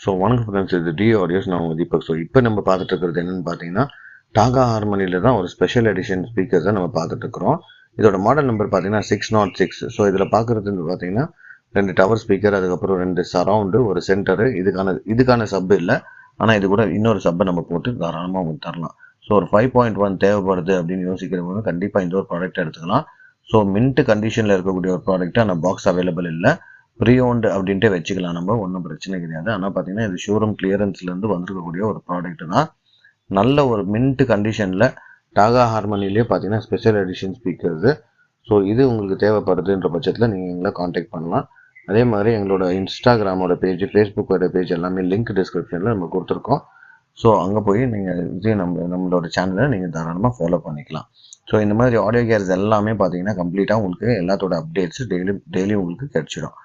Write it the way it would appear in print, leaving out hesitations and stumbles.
So வணக்கம் friends, இது D audios. நான் உங்கள் தீபக். ஸோ இப்போ நம்ம பார்த்துட்டு இருக்கிறது என்னென்னு பார்த்தீங்கன்னா, டாகா ஹார்மனியில் தான் ஒரு ஸ்பெஷல் எடிஷன் ஸ்பீக்கர்ஸை நம்ம பார்த்துட்டு இருக்கிறோம். இதோட மாடல் நம்பர் பார்த்தீங்கன்னா 606. ஸோ இதில் பார்க்குறது பார்த்தீங்கன்னா 2 டவர் ஸ்பீக்கர், அதுக்கப்புறம் 2 சரவுண்டு, ஒரு சென்டரு. இதுக்கான சப் இல்லை, ஆனால் இது கூட இன்னொரு சப்பை நம்ம போட்டு தாராளமாக உங்களுக்கு தரலாம். ஸோ ஒரு 5.1 தேவைப்படுது அப்படின்னு யோசிக்கிறவங்க கண்டிப்பாக இந்த ஒரு ப்ராடக்ட் எடுத்துக்கலாம். ஸோ மின்ட் கண்டிஷனில் இருக்கக்கூடிய ஒரு ப்ராடக்ட், ஆனால் பாக்ஸ் அவைலபிள் இல்லை. ப்ரீஓன்டு அப்படின்ட்டு வச்சுக்கலாம், நம்ம ஒன்றும் பிரச்சனை கிடையாது. ஆனால் பார்த்தீங்கன்னா இது ஷோரூம் கிளியரன்ஸ்லேருந்து வந்திருக்கக்கூடிய ஒரு ப்ராடக்ட் தான். நல்ல ஒரு மின்ட் கண்டிஷனில் டாகா ஹார்மனிலேயே பார்த்தீங்கன்னா ஸ்பெஷல் எடிஷன் ஸ்பீக்கர்ஸு. ஸோ இது உங்களுக்கு தேவைப்படுதுன்ற பட்சத்தில் நீங்கள் எங்களை காண்டாக்ட் பண்ணலாம். அதே மாதிரி எங்களோட இன்ஸ்டாகிராமோட பேஜ், ஃபேஸ்புக்கோட பேஜ் எல்லாமே லிங்க் டிஸ்கிரிப்ஷனில் நம்ம கொடுத்துருக்கோம். ஸோ அங்கே போய் நீங்கள் இதே நம்மளோட சேனலை நீங்கள் தாராளமாக ஃபாலோ பண்ணிக்கலாம். ஸோ இந்த மாதிரி ஆடியோ கேர்ஸ் எல்லாமே பார்த்தீங்கன்னா கம்ப்ளீட்டாக உங்களுக்கு எல்லாத்தோட அப்டேட்ஸ் டெய்லி உங்களுக்கு கிடச்சிடும்.